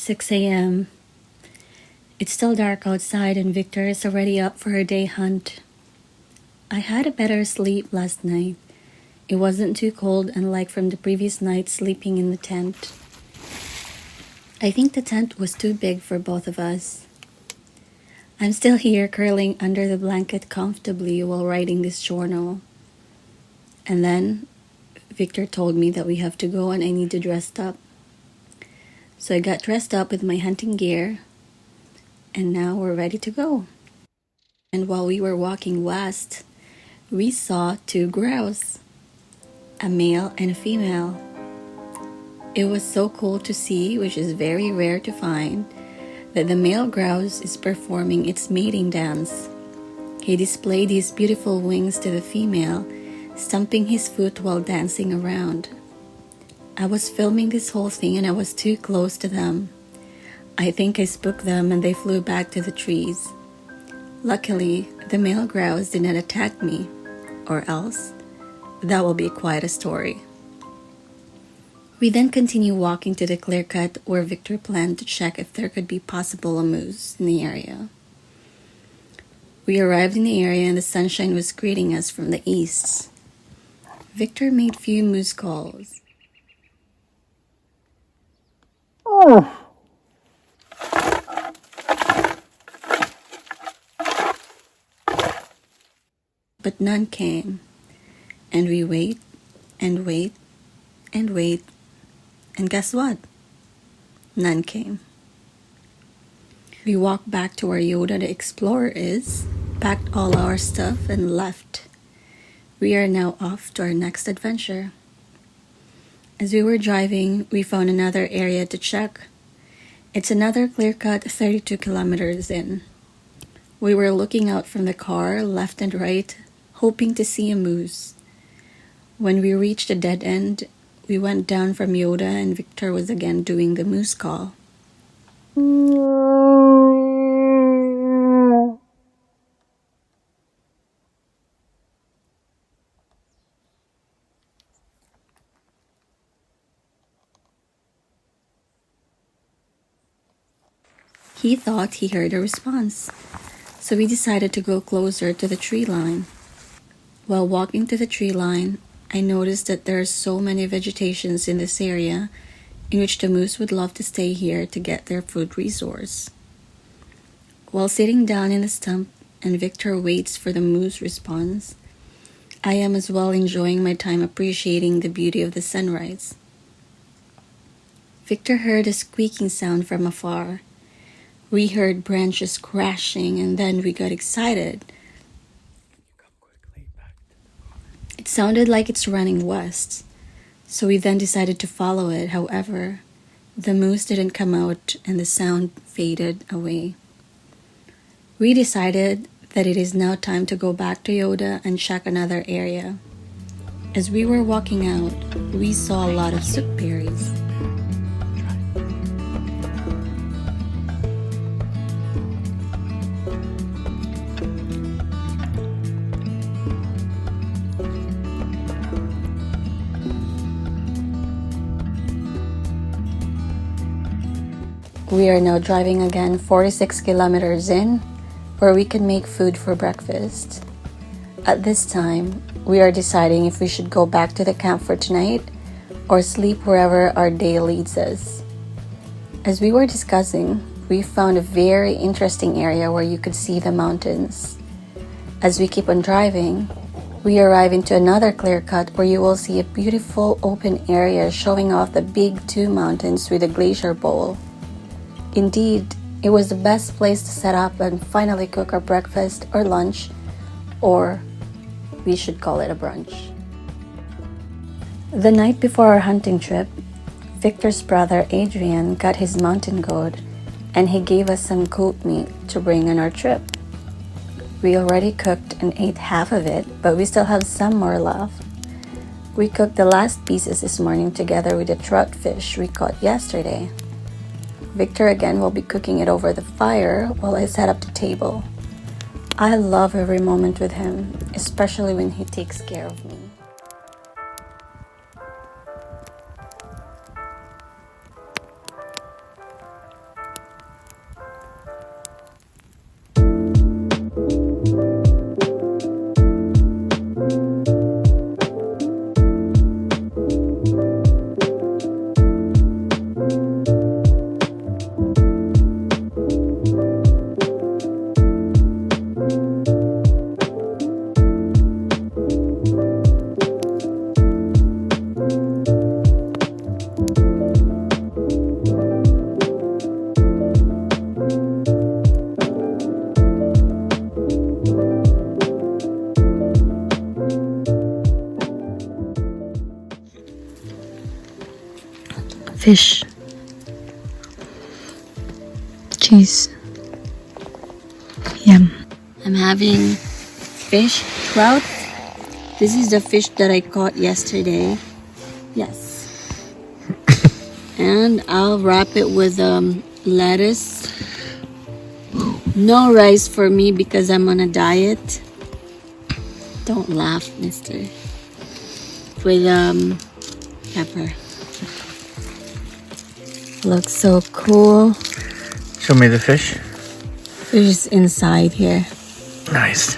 6 a.m. It's still dark outside and Victor is already up for her day hunt. I had a better sleep last night. It wasn't too cold, unlike from the previous night sleeping in the tent. I think the tent was too big for both of us. I'm still here curling under the blanket comfortably while writing this journal. And then Victor told me that we have to go and I need to dress up. So I got dressed up with my hunting gear, and now we're ready to go. And while we were walking west, we saw two grouse, a male and a female. It was so cool to see, which is very rare to find, that the male grouse is performing its mating dance. He displayed his beautiful wings to the female, stamping his foot while dancing around. I was filming this whole thing and I was too close to them. I think I spooked them and they flew back to the trees. Luckily, the male grouse did not attack me, or else that will be quite a story. We then continue walking to the clear cut where Victor planned to check if there could be possible a moose in the area. We arrived in the area and the sunshine was greeting us from the east. Victor made few moose calls. But none came, and we wait and wait and wait, and guess what? None came. We walked back to where Yoda the Explorer is, packed all our stuff, and left. We are now off to our next adventure. As we were driving, we found another area to check. It's another clear-cut 32 kilometers in. We were looking out from the car, left and right, hoping to see a moose. When we reached a dead end, we went down from Yoda and Victor was again doing the moose call. He thought he heard a response, so we decided to go closer to the tree line. While walking to the tree line, I noticed that there are so many vegetations in this area in which the moose would love to stay here to get their food resource. While sitting down in the stump and Victor waits for the moose response, I am as well enjoying my time appreciating the beauty of the sunrise. Victor heard a squeaking sound from afar. We heard branches crashing and then we got excited. It sounded like it's running west, so we then decided to follow it. However, the moose didn't come out and the sound faded away. We decided that it is now time to go back to Yoda and check another area. As we were walking out, we saw a lot of soup berries. We are now driving again 46 kilometers in, where we can make food for breakfast. At this time, we are deciding if we should go back to the camp for tonight or sleep wherever our day leads us. As we were discussing, we found a very interesting area where you could see the mountains. As we keep on driving, we arrive into another clear cut where you will see a beautiful open area showing off the big two mountains with a glacier bowl. Indeed, it was the best place to set up and finally cook our breakfast or lunch, or we should call it a brunch. The night before our hunting trip, Victor's brother Adrian got his mountain goat and he gave us some goat meat to bring on our trip. We already cooked and ate half of it, but we still have some more left. We cooked the last pieces this morning together with the trout fish we caught yesterday. Victor again will be cooking it over the fire while I set up the table. I love every moment with him, especially when he takes care of me. fish. Cheese. Yum. I'm having fish trout. This is the fish that I caught yesterday. Yes. And I'll wrap it with lettuce. No rice for me because I'm on a diet. Don't laugh, mister. With pepper. Looks so cool. Show me the fish. Fish is inside here. Nice.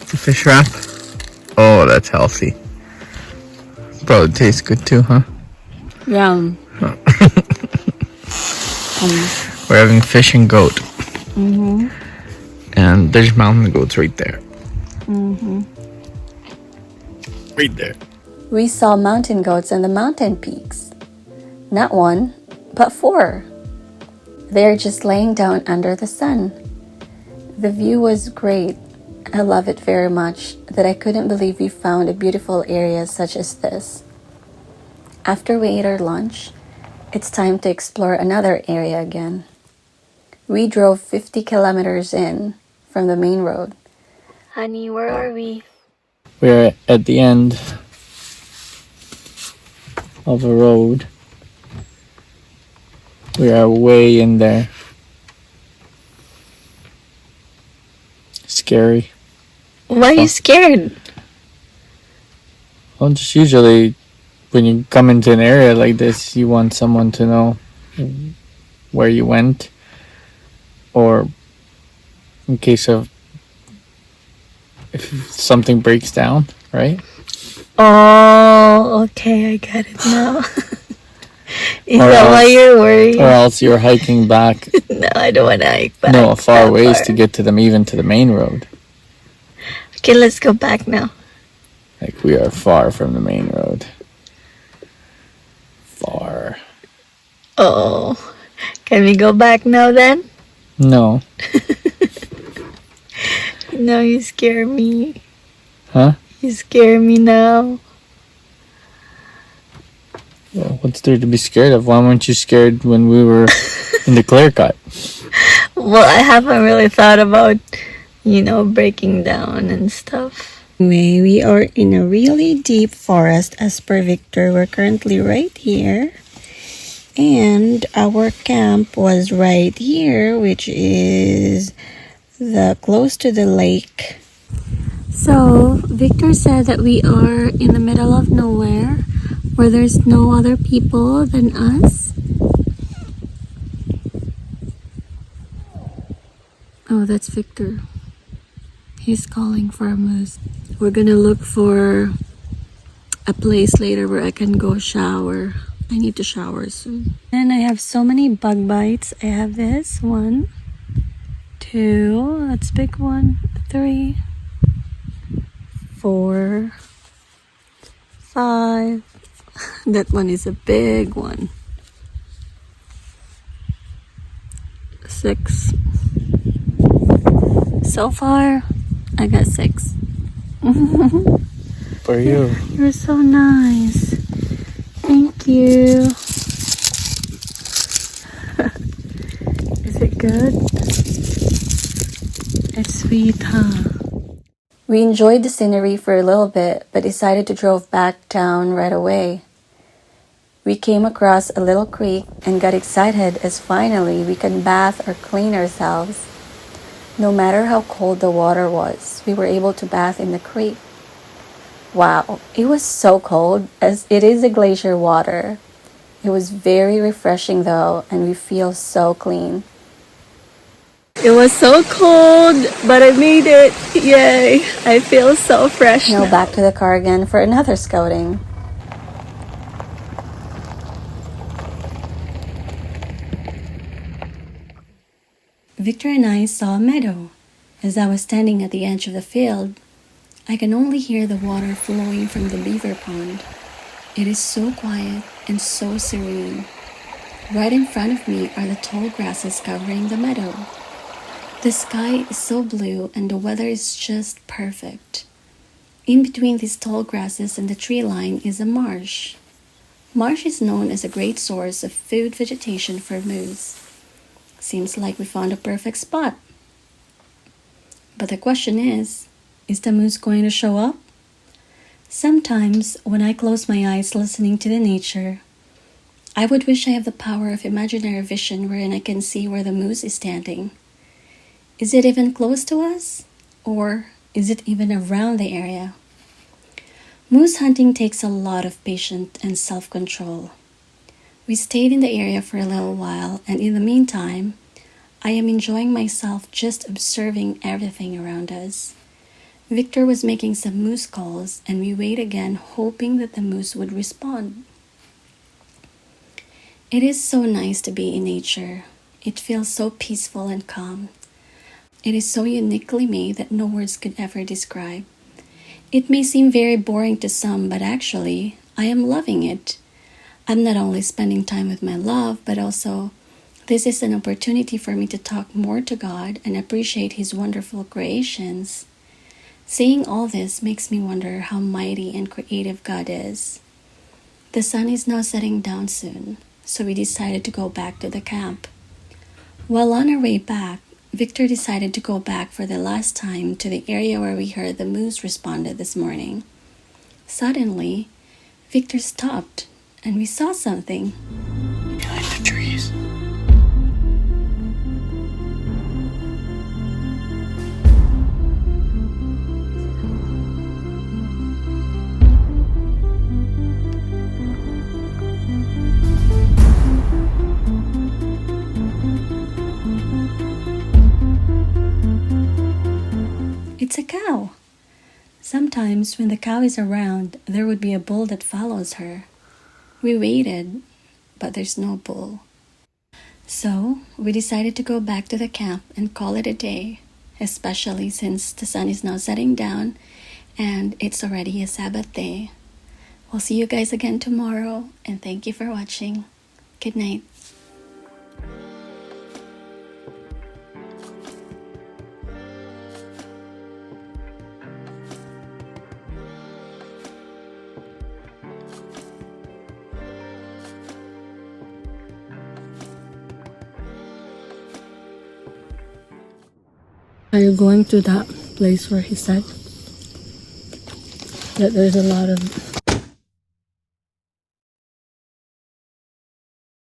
The fish wrap. Oh, that's healthy. Probably tastes good too, huh? Yeah. We're having fish and goat. And there's mountain goats right there. Right there. We saw mountain goats on the mountain peaks. Not one, but 4. They're just laying down under the sun. The view was great. I love it very much that I couldn't believe we found a beautiful area such as this. After we ate our lunch, it's time to explore another area again. We drove 50 kilometers in from the main road. Honey, where are we? We're at the end of a road. We are way in there. Scary. Why are you scared? Well, just usually when you come into an area like this, you want someone to know where you went, or in case of if something breaks down, right? Oh, okay, I get it now. Is Or that else- why you're worried? Or else you're hiking back No, I don't want to hike back. a far that ways far. to get to them, even to the main road. Okay, let's go back now. Like, we are far from the main road. Far. Oh, can we go back now then? No. No, you scare me. Huh? You scare me now. Well, what's there to be scared of? Why weren't you scared when we were in the clear cut? Well, I haven't really thought about, breaking down and stuff. Anyway, we are in a really deep forest as per Victor. We're currently right here. And our camp was right here, which is close to the lake. So, Victor said that we are in the middle of nowhere, where there's no other people than us. Oh, that's Victor. He's calling for a moose. We're gonna look for a place later where I can go shower. I need to shower soon. And I have so many bug bites. I have this 1, 2, that's big one, 3, 4, 5. That one is a big one. 6. So far, I got 6. For you. You're so nice. Thank you. Is it good? It's sweet, huh? We enjoyed the scenery for a little bit, but decided to drove back down right away. We came across a little creek and got excited as finally we can bath or clean ourselves. No matter how cold the water was, we were able to bath in the creek. Wow, it was so cold as it is a glacier water. It was very refreshing though, and we feel so clean. It was so cold, but I made it. Yay, I feel so fresh now. Back to the car again for another scouting. Victor and I saw a meadow. As I was standing at the edge of the field, I can only hear the water flowing from the beaver pond. It is so quiet and so serene. Right in front of me are the tall grasses covering the meadow. The sky is so blue and the weather is just perfect. In between these tall grasses and the tree line is a marsh. Marsh is known as a great source of food vegetation for moose. Seems like we found a perfect spot. But the question is the moose going to show up? Sometimes, when I close my eyes listening to the nature, I would wish I have the power of imaginary vision wherein I can see where the moose is standing. Is it even close to us? Or is it even around the area? Moose hunting takes a lot of patience and self-control. We stayed in the area for a little while, and in the meantime, I am enjoying myself just observing everything around us. Viktor was making some moose calls, and we wait again, hoping that the moose would respond. It is so nice to be in nature. It feels so peaceful and calm. It is so uniquely made that no words could ever describe. It may seem very boring to some, but actually, I am loving it. I'm not only spending time with my love, but also this is an opportunity for me to talk more to God and appreciate His wonderful creations. Seeing all this makes me wonder how mighty and creative God is. The sun is now setting down soon, so we decided to go back to the camp. While on our way back, Viktor decided to go back for the last time to the area where we heard the moose responded this morning. Suddenly, Viktor stopped and we saw something. Behind the trees. It's a cow. Sometimes when the cow is around, there would be a bull that follows her. We waited, but there's no bull. So we decided to go back to the camp and call it a day, especially since the sun is now setting down and it's already a Sabbath day. We'll see you guys again tomorrow, and thank you for watching. Good night. Are you going to that place where he said that there's a lot of